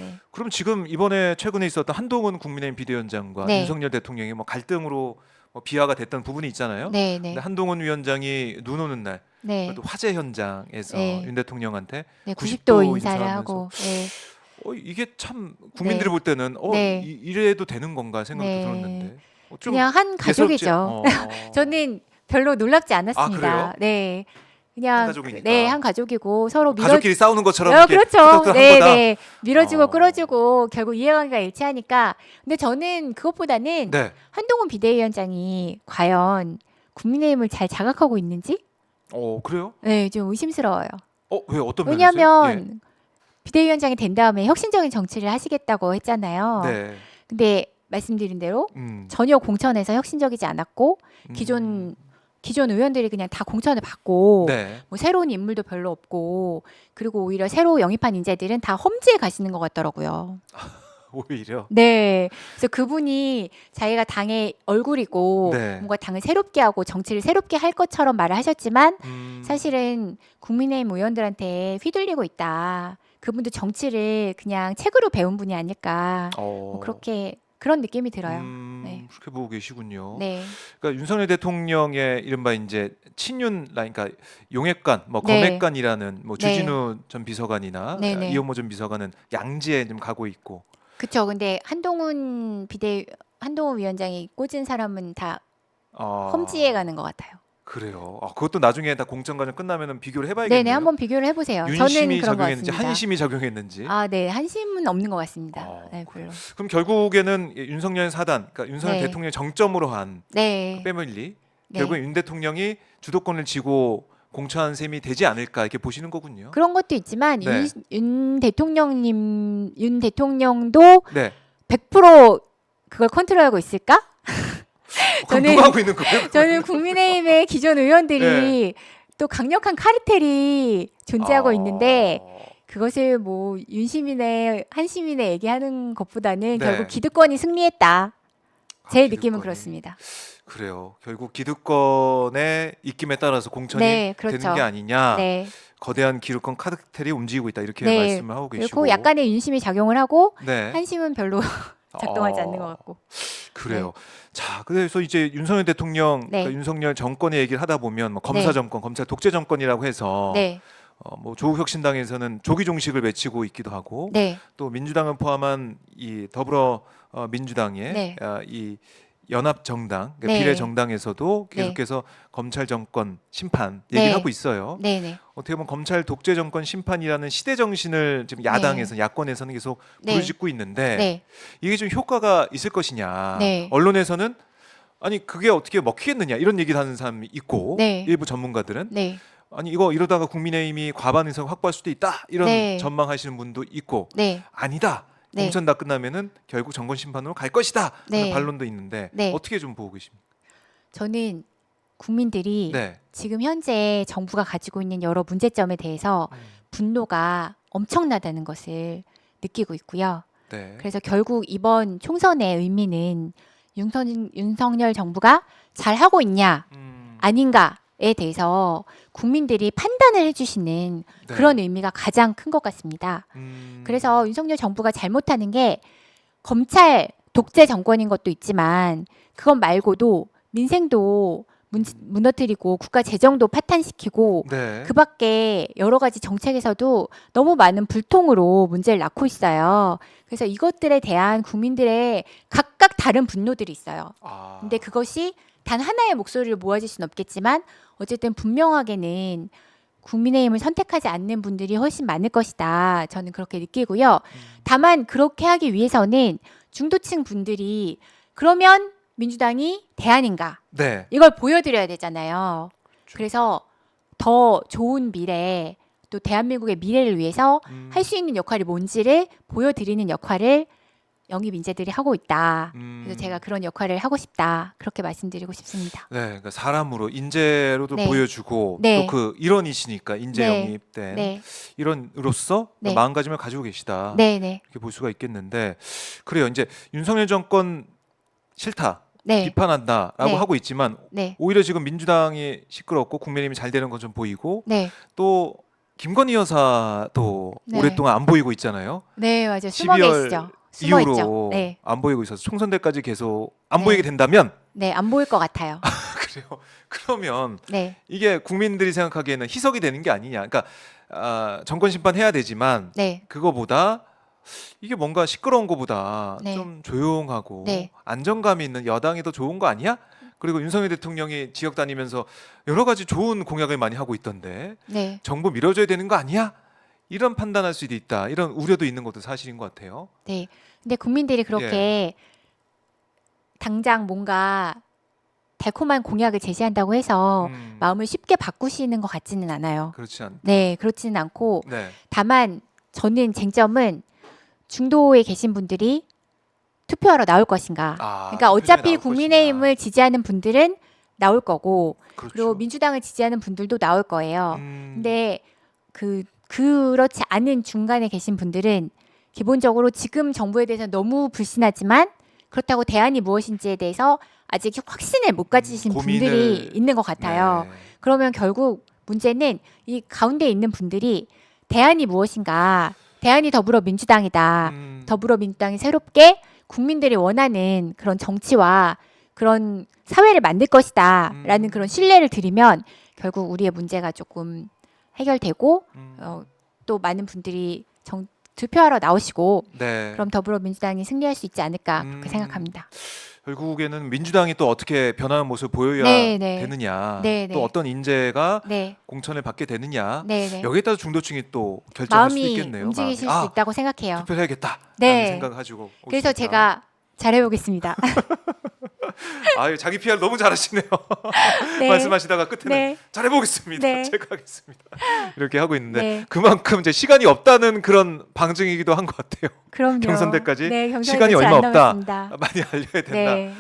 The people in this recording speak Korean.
네. 그럼 지금 이번에 최근에 있었던 한동훈 국민의힘 비대위원장과 네. 윤석열 대통령이 뭐 갈등으로 뭐 비화가 됐던 부분이 있잖아요. 네, 근데 네. 한동훈 위원장이 눈 오는 날 네. 또 화재 현장에서 네. 윤 대통령한테 네, 90도 90도 인사를 인사하면서 하고. 네. 이게 참 국민들이 네. 볼 때는 네. 이래도 되는 건가 생각도 네. 들었는데 좀 그냥 한 예사롭지 가족이죠. 저는 별로 놀랍지 아, 그래요? 않았습니다. 네. 한 그냥 가족이니까. 네, 한 가족이고 서로 가족끼리 싸우는 것처럼 이렇게 그렇죠. 푸덕푸덕 한 네, 거다. 네. 밀어주고 어. 끌어주고 결국 이해관계가 일치하니까. 근데 저는 그것보다는 네. 한동훈 비대위원장이 과연 국민의힘을 잘 자각하고 있는지 그래요? 네, 좀 의심스러워요. 왜 어떤 면에서요? 왜냐하면 비대위원장이 된 다음에 혁신적인 정치를 하시겠다고 했잖아요. 네. 근데 말씀드린 대로 음. 전혀 공천에서 혁신적이지 않았고 기존 의원들이 그냥 다 공천을 받고 네. 뭐 새로운 인물도 별로 없고 그리고 오히려 새로 영입한 인재들은 다 험지에 가시는 것 같더라고요. 오히려. 네. 그래서 그분이 자기가 당의 얼굴이고 네. 뭔가 당을 새롭게 하고 정치를 새롭게 할 것처럼 말을 하셨지만 음. 사실은 국민의힘 의원들한테 휘둘리고 있다. 그분도 정치를 그냥 책으로 배운 분이 아닐까. 뭐 그런 느낌이 들어요. 네. 그렇게 보고 계시군요. 네. 그러니까 윤석열 대통령의 이른바 이제 친윤 라인, 그러니까 용액관, 뭐 네. 검액관이라는 뭐 네. 주진우 전 비서관이나 네, 네. 이용호 전 비서관은 양지에 좀 가고 있고. 그렇죠. 근데 한동훈 위원장이 꽂은 사람은 다 험지에 가는 것 같아요. 그래요. 그것도 나중에 다 공천 과정 끝나면은 비교를 해봐야겠네요. 네네, 한번 비교를 해보세요. 저는 윤심이 그런 것 작용했는지 같습니다. 한심이 작용했는지. 네, 한심은 없는 것 같습니다. 네, 별로. 그럼 결국에는 윤석열 사단, 그러니까 윤석열 네. 대통령 정점으로 한 네. 패밀리, 네. 결국 윤 대통령이 주도권을 쥐고 공천한 셈이 되지 않을까 이렇게 보시는 거군요. 그런 것도 있지만 네. 윤 대통령도 네. 100% 그걸 컨트롤하고 있을까? 그럼 저는- 누가 하고 있는 거예요? 저는 국민의힘의 기존 의원들이 또 강력한 카르텔이 존재하고 있는데 그것을 뭐 윤시민의 한시민의 얘기하는 것보다는 네. 결국 기득권이 승리했다. 제 느낌은 기득권이. 그렇습니다. 그래요. 결국 기득권의 입김에 따라서 공천이 네, 그렇죠. 되는 게 아니냐. 네. 거대한 기득권 카르텔이 움직이고 있다 이렇게 네. 말씀을 하고 계시고. 그리고 약간의 윤심이 작용을 하고 네. 한심은 별로 작동하지 않는 것 같고. 그래요. 자, 그래서 이제 윤석열 대통령, 네. 그러니까 윤석열 정권의 얘기를 하다 보면 뭐 검사 네. 정권, 검찰 독재 정권이라고 해서 네. 뭐 조국혁신당에서는 조기 종식을 외치고 있기도 하고 네. 또 민주당을 포함한 이 더불어 민주당의 네. 이 연합 정당, 그러니까 네. 비례 정당에서도 네. 계속해서 검찰 정권 심판 얘기를 네. 하고 있어요. 네, 네. 어떻게 보면 검찰 독재 정권 심판이라는 시대 정신을 지금 야당에서 야권에서는 계속 네. 부르짖고 있는데 네. 이게 좀 효과가 있을 것이냐. 네. 언론에서는 아니 그게 어떻게 먹히겠느냐 이런 얘기를 하는 사람이 있고 네. 일부 전문가들은 네. 아니 이거 이러다가 국민의힘이 과반 의석 확보할 수도 있다 이런 네. 전망하시는 분도 있고 네. 아니다. 네. 공천 다 끝나면은 결국 정권 심판으로 갈 것이다 하는 네. 반론도 있는데 네. 어떻게 좀 보고 계십니까? 저는 국민들이 네. 지금 현재 정부가 가지고 있는 여러 문제점에 대해서 분노가 엄청나다는 것을 느끼고 있고요. 네. 그래서 결국 이번 총선의 의미는 윤석열 정부가 잘 하고 있냐 아닌가에 대해서 국민들이 판단을 해주시는 네. 그런 의미가 가장 큰 것 같습니다. 음. 그래서 윤석열 정부가 잘못하는 게 검찰 독재 정권인 것도 있지만 그것 말고도 민생도 무너뜨리고 국가 재정도 파탄시키고 네. 그 밖에 여러 가지 정책에서도 너무 많은 불통으로 문제를 낳고 있어요. 그래서 이것들에 대한 국민들의 각각 다른 분노들이 있어요. 근데 그것이 단 하나의 목소리를 모아질 수는 없겠지만 어쨌든 분명하게는 국민의힘을 선택하지 않는 분들이 훨씬 많을 것이다. 저는 그렇게 느끼고요. 다만 그렇게 하기 위해서는 중도층 분들이 그러면 민주당이 대안인가? 네. 이걸 보여드려야 되잖아요. 그래서 더 좋은 미래, 또 대한민국의 미래를 위해서 할 수 있는 역할이 뭔지를 보여드리는 역할을 영입 인재들이 하고 있다. 그래서 제가 그런 역할을 하고 싶다. 그렇게 말씀드리고 싶습니다. 네, 그러니까 사람으로 인재로도 네. 보여주고 네. 또 그 일원이시니까 인재 네. 영입된 네, 일원으로서 네. 마음가짐을 가지고 계시다. 네, 네, 이렇게 볼 수가 있겠는데 그래요. 이제 윤석열 정권 싫다, 네, 비판한다라고 네. 하고 있지만 네, 오히려 지금 민주당이 시끄럽고 국민의힘이 잘 되는 건 좀 보이고 네, 또 김건희 여사도 네. 오랫동안 안 보이고 있잖아요. 네, 맞아요. 숨어 12월 계시죠. 숨어 이후로 있죠. 네. 안 보이고 있어서 총선 때까지 계속 안 네. 보이게 된다면 네, 안 보일 것 같아요. 그래요. 그러면 네. 이게 국민들이 생각하기에는 희석이 되는 게 아니냐. 그러니까 정권 심판해야 되지만 네. 그거보다 이게 뭔가 시끄러운 거보다 네. 좀 조용하고 네. 안정감이 있는 여당이 더 좋은 거 아니야? 그리고 윤석열 대통령이 지역 다니면서 여러 가지 좋은 공약을 많이 하고 있던데 네. 정부 밀어줘야 되는 거 아니야? 이런 판단할 수도 있다. 이런 우려도 있는 것도 사실인 것 같아요. 네. 근데 국민들이 그렇게 당장 뭔가 달콤한 공약을 제시한다고 해서 마음을 쉽게 바꾸시는 것 같지는 않아요. 그렇지 않. 네, 그렇지는 않고 네. 다만 저는 쟁점은 중도에 계신 분들이 투표하러 나올 것인가. 그러니까 어차피 국민의힘을 지지하는 분들은 나올 거고 그렇죠. 그리고 민주당을 지지하는 분들도 나올 거예요. 음, 근데 그렇지 않은 중간에 계신 분들은 기본적으로 지금 정부에 대해서 너무 불신하지만 그렇다고 대안이 무엇인지에 대해서 아직 확신을 못 가지신 분들이 있는 것 같아요. 네. 그러면 결국 문제는 이 가운데 있는 분들이 대안이 무엇인가? 대안이 더불어민주당이다. 더불어민주당이 새롭게 국민들이 원하는 그런 정치와 그런 사회를 만들 것이다라는 그런 신뢰를 드리면 결국 우리의 문제가 조금 해결되고 또 많은 분들이 투표하러 나오시고 네. 그럼 더불어민주당이 승리할 수 있지 않을까 그렇게 생각합니다. 결국에는 민주당이 또 어떻게 변하는 모습을 보여야 네, 네. 되느냐, 네, 네. 또 어떤 인재가 네, 공천을 받게 되느냐, 네, 네. 여기에 따라 중도층이 또 결정할 수도 마음이 있겠네요. 움직이실 마음이. 수 있다고 생각해요. 투표해야겠다. 네. 라는 생각을 가지고. 그래서 오십니까? 제가 잘해보겠습니다. 아유, 자기 PR 너무 잘하시네요. 네. 말씀하시다가 끝에는 네. 잘해보겠습니다. 네. 제가 하겠습니다. 이렇게 하고 있는데 네. 그만큼 이제 시간이 없다는 그런 방증이기도 한 것 같아요. 그럼요. 경선 때까지 네, 경선에 시간이 며칠 얼마 안 없다. 남았습니다. 많이 알려야 된다. 네.